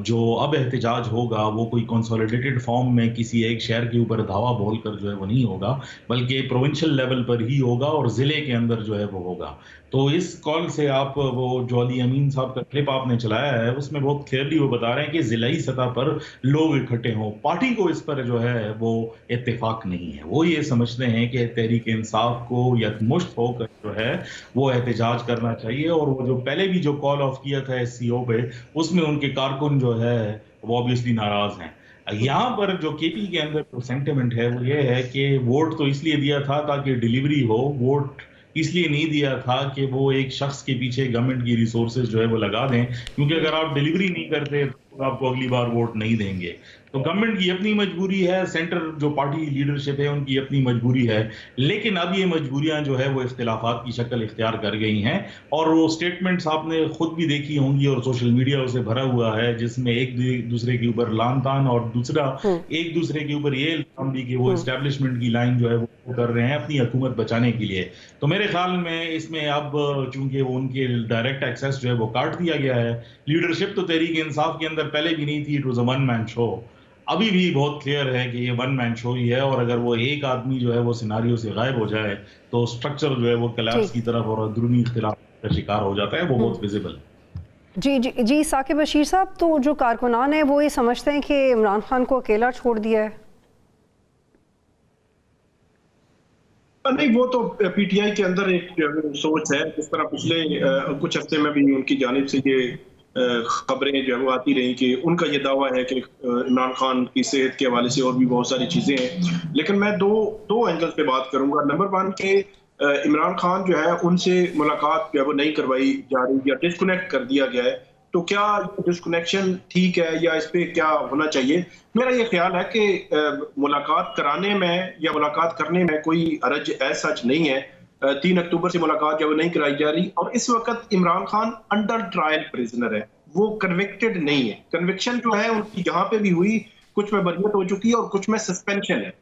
जो अब एहतजाज होगा वो कोई कंसोलिडेटेड फॉर्म में किसी एक शहर के ऊपर धावा बोलकर जो है वो नहीं होगा, बल्कि प्रोविंशियल लेवल पर ही होगा और ज़िले के अंदर जो है वो होगा। तो इस कॉल से आप वो जो अली अमीन साहब का क्लिप आपने चलाया है उसमें बहुत क्लियरली वो बता रहे हैं कि ज़िलाई सतह पर लोग इकट्ठे हों। पार्टी को इस पर जो है वो इत्तेफाक नहीं है, वो ये समझते हैं कि तहरीक इंसाफ को यकमुश्त होकर जो है वो एहतजाज करना चाहिए। और वो जो पहले भी जो कॉल ऑफ किया था SCO पे उसमें उनके कारकुन जो है वो ऑब्वियसली नाराज हैं। यहाँ पर जो KP के अंदर जो सेंटिमेंट है वो ये है कि वोट तो इसलिए दिया था ताकि डिलीवरी हो, वोट इसलिए नहीं दिया था कि वो एक शख्स के पीछे गवर्नमेंट की रिसोर्सेज जो है वो लगा दें, क्योंकि अगर आप डिलीवरी नहीं करते तो आपको अगली बार वोट नहीं देंगे। तो गवर्नमेंट की अपनी मजबूरी है, सेंटर जो पार्टी लीडरशिप है उनकी अपनी मजबूरी है, लेकिन अब ये मजबूरियां जो है वो इख्तिलाफात की शक्ल इख्तियार कर गई हैं और वो स्टेटमेंट्स आपने खुद भी देखी होंगी और सोशल मीडिया उसे भरा हुआ है जिसमें एक दूसरे के ऊपर लान तान और दूसरा एक दूसरे के ऊपर ये इल्जाम भी कि वो एस्टेब्लिशमेंट की लाइन जो है वो कर रहे हैं अपनी हुकूमत बचाने के लिए। तो मेरे ख्याल में इसमें अब चूंकि वो उनके डायरेक्ट एक्सेस जो है वो काट दिया गया है, लीडरशिप तो तहरीक इंसाफ के अंदर पहले भी नहीं थी, it was a one man show. अभी भी बहुत क्लियर है कि ये वन मैन शो ही है और अगर वो एक आदमी जो है वो सिनारियो से गायब हो जाए तो स्ट्रक्चर जो है वो कोलैप्स की तरफ और अंदरूनी इख्तिलाफ का शिकार हो जाता है, वो बहुत विजिबल है। जी जी जी साकिब बशीर साहब, तो जो कारकुनान है वो ये समझते हैं कि इमरान खान को अकेला छोड़ दिया है? नहीं, वो तो PTI के अंदर एक सोच है, जिस तरह पिछले कुछ हफ्ते में भी उनकी जानिब से ये खबरें जो है वो आती रही कि उनका ये दावा है कि इमरान खान की सेहत के हवाले से और भी बहुत सारी चीजें हैं। लेकिन मैं दो एंगल पे बात करूंगा। नंबर वन के इमरान खान जो है उनसे मुलाकात जो है वो नहीं करवाई जा रही या डिस्कनेक्ट कर दिया गया है, तो क्या डिस्कनेक्शन ठीक है या इस पे क्या होना चाहिए? मेरा ये ख्याल है कि मुलाकात कराने में या मुलाकात करने में कोई हरज ऐसा सच नहीं है। 3 अक्टूबर से मुलाकात जो नहीं कराई जा रही, और इस वक्त Imran Khan under trial prisoner है, वो कन्विक्टेड नहीं है। कन्विक्शन जो है उनकी जहां पे भी हुई, कुछ में बरियत हो चुकी है और कुछ में सस्पेंशन है,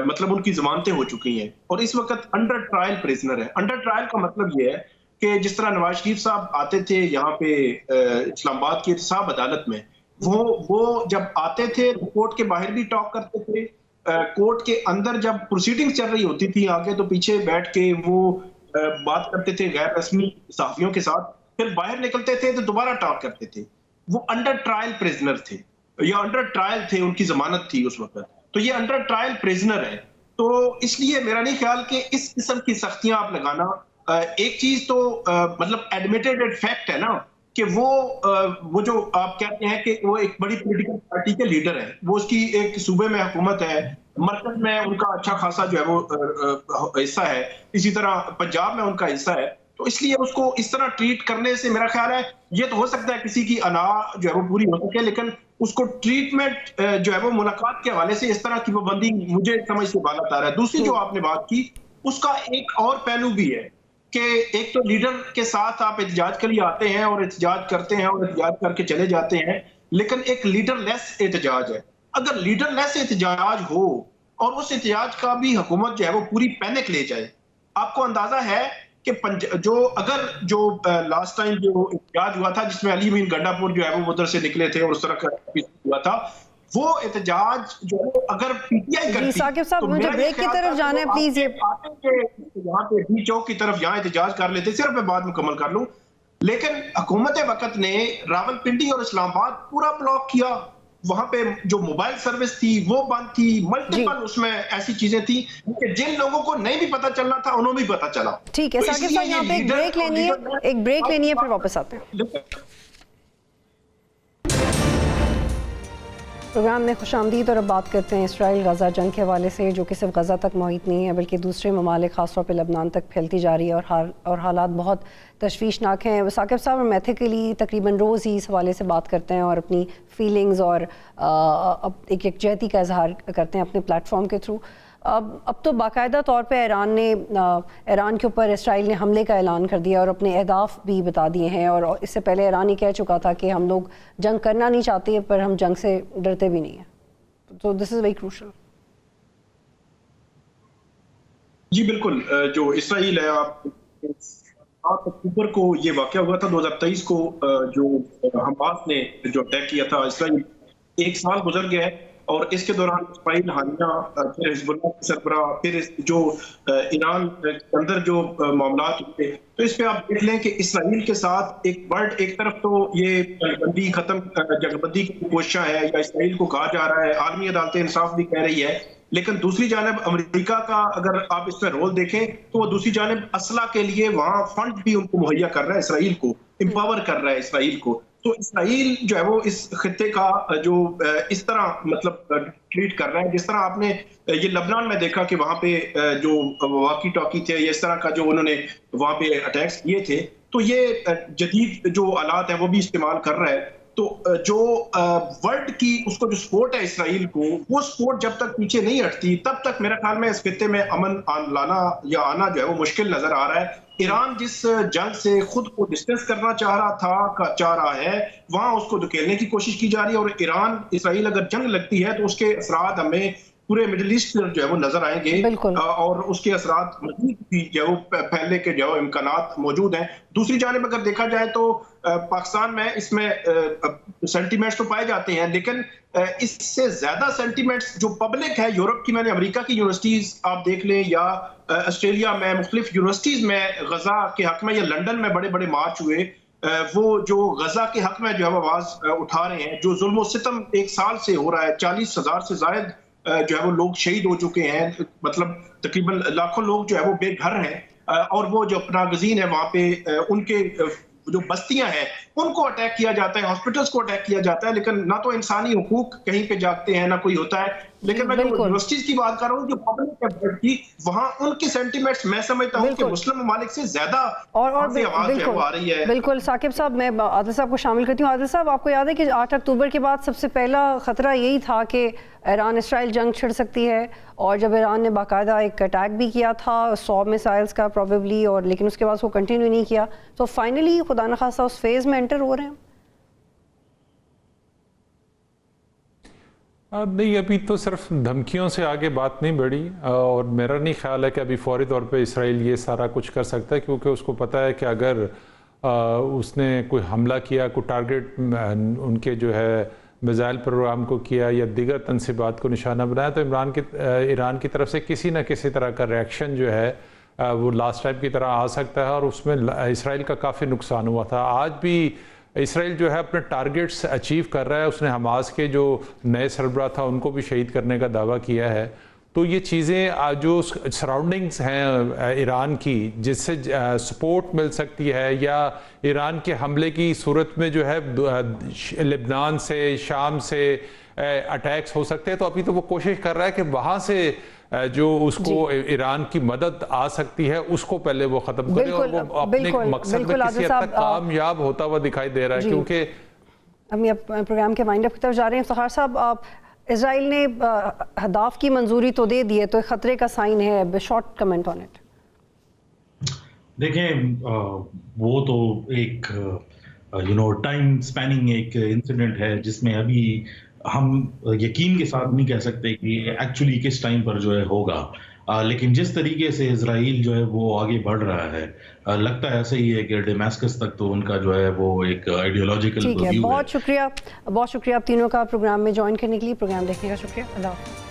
मतलब उनकी जमानतें हो चुकी हैं, और इस वक्त अंडर ट्रायल प्रिजनर है। अंडर ट्रायल का मतलब ये है कि जिस तरह नवाज शरीफ साहब आते थे यहाँ पे इस्लामाबाद की एहतसाब अदालत में, वो जब आते थे कोर्ट के बाहर भी टॉक करते थे, कोर्ट के अंदर जब प्रोसीडिंग चल रही होती थी आगे, तो पीछे बैठ के वो बात करते थे गैर रस्मी सहाफियों के साथ, फिर बाहर निकलते थे तो दोबारा टॉक करते थे। वो अंडर ट्रायल प्रिजनर थे या अंडर ट्रायल थे, उनकी जमानत थी उस वक्त, तो ये अंडर ट्रायल प्रिजनर है। तो इसलिए मेरा नहीं ख्याल कि इस किस्म की सख्तियां आप लगाना, एक चीज तो मतलब एडमिटेड फैक्ट है ना कि वो जो आप कहते हैं कि वो एक बड़ी पॉलिटिकल पार्टी के लीडर है, वो उसकी एक सूबे में हुकूमत है, मरकज में उनका अच्छा खासा जो है वो हिस्सा है, इसी तरह पंजाब में उनका हिस्सा है, तो इसलिए उसको इस तरह ट्रीट करने से मेरा ख्याल है ये तो हो सकता है किसी की अना जो है वो पूरी हो सके, लेकिन उसको ट्रीटमेंट जो है वो मुलाकात के हवाले से इस तरह की पाबंदी मुझे समझ से बाहर आ रहा है। दूसरी जो आपने बात की उसका एक और पहलू भी है कि एक तो लीडर के साथ आप एहतजाज के लिए आते हैं और एहतजाज करते हैं और एहतजाज करके चले जाते हैं, लेकिन एक लीडरलेस एहतजाज है। अगर लीडरलेस एहतजाज हो और उस एहतजाज का भी हुकूमत जो है वो पूरी पैनिक ले जाए, आपको अंदाजा है कि जो लास्ट टाइम जो एहतजाज हुआ था जिसमें अली मीन गंडापुर जो है वो उधर से निकले थे और उस तरह का हुआ था, वो एहतजाज जो है अगर पीटीआई करती, साकिब साहब मुझे ब्रेक की तरफ जाना है प्लीज। यहाँ पे डी चौक की तरफ यहाँ एहतजाज कर लेते, सिर्फ मैं बात मुकम्मल कर लूं, लेकिन हुकूमत वक्त ने रावलपिंडी और इस्लामाबाद पूरा ब्लॉक किया, वहां पे जो मोबाइल सर्विस थी वो बंद थी, मल्टीपल उसमें ऐसी चीजें थी कि जिन लोगों को नहीं भी पता चलना था उन्होंने भी पता चला। ठीक है साकिब साहब, यहाँ पे एक ब्रेक लेनी है, फिर वापस आते हैं। प्रोग्राम में खुशामदीद, और अब बात करते हैं इसराइल गज़ा जंग के हवाले से, जो कि सिर्फ गज़ा तक मुहित नहीं है बल्कि दूसरे ममालिक ख़ासतौर पर लबनान तक फैलती जा रही है और हालात बहुत तशवीशनाक हैं। साकिब साहब हम एथिकली तकरीबन रोज़ ही इस हवाले से बात करते हैं और अपनी फीलिंग्स और एक यकजहती का इजहार करते हैं अपने प्लेटफॉर्म के थ्रू। अब तो बाकायदा तौर पे ईरान के ऊपर इसराइल ने हमले का ऐलान कर दिया और अपने अहदाफ भी बता दिए हैं, और इससे पहले ईरान ही कह चुका था कि हम लोग जंग करना नहीं चाहते पर हम जंग से डरते भी नहीं हैं। तो दिस इज़ वेरी क्रूशल। जी बिल्कुल, जो इसराइल है, आप 7 अक्टूबर को ये वाक़या हुआ था 2023 को, जो हमास ने जो अटैक किया था इसराइल, 1 साल गुजर गया है और इसके दौरान इसराइल हानिया, फिर हिजबुल्लाह की सरबराह, फिर जो ईरान के अंदर जो मामला हुए, तो इस पे आप देख लें कि इसराइल के साथ एक तरफ तो ये जंगबंदी जंगबंदी की कोशिशें है या इसराइल को कहा जा रहा है, आलमी अदालत इंसाफ भी कह रही है, लेकिन दूसरी जानिब अमेरिका का अगर आप इसमें रोल देखें तो वो दूसरी जानिब असला के लिए वहाँ फंड भी उनको मुहैया कर रहा है, इसराइल को एम्पावर कर रहा है इसराइल को। तो इसराइल जो है वो इस खित्ते का जो इस तरह मतलब ट्रीट कर रहा है, जिस तरह आपने ये लबनान में देखा कि वहाँ पे जो वाकी टॉकी थे या इस तरह का जो उन्होंने वहाँ पे अटैक्स किए थे, तो ये जदीद जो आलात है वो भी इस्तेमाल कर रहा है। तो जो वर्ल्ड की उसको जो सपोर्ट है इसराइल को, वो सपोर्ट जब तक पीछे नहीं हटती तब तक मेरा ख्याल में इस खित्ते में अमन लाना या आना जो है वो मुश्किल नजर आ रहा है। ईरान जिस जंग से खुद को डिस्टेंस करना चाह रहा है, वहां उसको धकेलने की कोशिश की जा रही है, और ईरान इसराइल अगर जंग लगती है तो उसके असरात हमें पूरे मिडिल ईस्ट में जो है वो नजर आएंगे और उसके असरात मजीद भी जो फैलने के जो इम्कानात मौजूद हैं। दूसरी जानिब अगर देखा जाए तो पाकिस्तान में इसमें सेंटीमेंट्स तो पाए जाते हैं, लेकिन इससे ज्यादा सेंटीमेंट्स जो पब्लिक है यूरोप की, मैंने अमेरिका की यूनिवर्सिटीज आप देख लें या ऑस्ट्रेलिया में मुख्तलिफ यूनिवर्सिटीज में गजा के हक में या लंदन में बड़े बड़े मार्च हुए, वो जो गजा के हक में जो है आवाज उठा रहे हैं, जो जुल्म सितम 1 साल से हो रहा है, 40,000 से ज्यादा जो है वो लोग शहीद हो चुके हैं, मतलब तकरीबन लाखों लोग जो है वो बेघर हैं, और वो जो नागजीन है वहाँ पे उनके जो बस्तियां हैं उनको अटैक किया जाता है, हॉस्पिटल्स को अटैक किया जाता है, लेकिन ना तो इंसानी हुकूक कहीं पे जागते हैं, ना कोई होता है। लेकिन मैं जो यूनिवर्सिटीज की बात कर रहा हूँ, जो पब्लिक की, वहाँ उनके सेंटिमेंट्स मैं समझता हूँ कि मुस्लिम ममालिक से ज्यादा और आवाज जो है वो आ रही है। बिल्कुल साकिब साहब, मैं आदिल साहब को शामिल करती हूँ। आदिल साहब, आपको याद है कि 8 अक्टूबर के बाद सबसे पहला खतरा यही था कि ईरान इसराइल जंग छिड़ सकती है, और जब ईरान ने बाकायदा एक अटैक भी किया था 100 मिसाइल्स का प्रॉबेबली, और लेकिन उसके बाद उसको कंटिन्यू नहीं किया, तो फाइनली खुदा न खास्ता उस फेज में एंटर हो रहे हैं। नहीं, अभी तो सिर्फ धमकियों से आगे बात नहीं बढ़ी, और मेरा नहीं ख्याल है कि अभी फौरी तौर पे इसराइल ये सारा कुछ कर सकता है, क्योंकि उसको पता है कि अगर उसने कोई हमला किया, कोई टारगेट उनके जो है मिसाइल प्रोग्राम को किया या दीगर तनसीबात को निशाना बनाया, तो ईरान की तरफ से किसी न किसी तरह का रिएक्शन जो है वो लास्ट टाइम की तरह आ सकता है, और उसमें इसराइल का काफ़ी नुकसान हुआ था। आज भी इसराइल जो है अपने टारगेट्स अचीव कर रहा है। उसने हमास के जो नए सरबराह था उनको भी शहीद करने का दावा किया है। तो ये चीज़ें जो सराउंडिंग्स हैं ईरान की, जिससे सपोर्ट मिल सकती है, या ईरान के हमले की सूरत में जो है लेबनान से, शाम से अटैक्स हो सकते हैं, तो अभी तो वो कोशिश कर रहा है कि वहाँ से जो उसको ईरान की मदद आ सकती है उसको पहले वो ख़त्म करे, और वो अपने मकसद में किसी हद तक कामयाब होता हुआ दिखाई दे रहा है। क्योंकि हम प्रोग्राम के वाइंड अप की तरफ जा रहे हैं। इफ्तिखार साहब, इजराइल ने हदाफ की मंजूरी तो दे दी है, तो खतरे का साइन है, शॉर्ट कमेंट ऑन इट। देखें, वो तो एक टाइम स्पैनिंग एक इंसिडेंट है, जिसमें अभी हम यकीन के साथ नहीं कह सकते कि एक्चुअली किस टाइम पर जो है होगा, लेकिन जिस तरीके से इजराइल जो है वो आगे बढ़ रहा है, लगता है ऐसे ही है कि डेमास्कस तक तो उनका जो है वो एक आइडियोलॉजिकल व्यू है। बहुत शुक्रिया आप तीनों का प्रोग्राम में ज्वाइन करने के लिए। प्रोग्राम देखने का शुक्रिया। अल्लाह हाफ़िज़।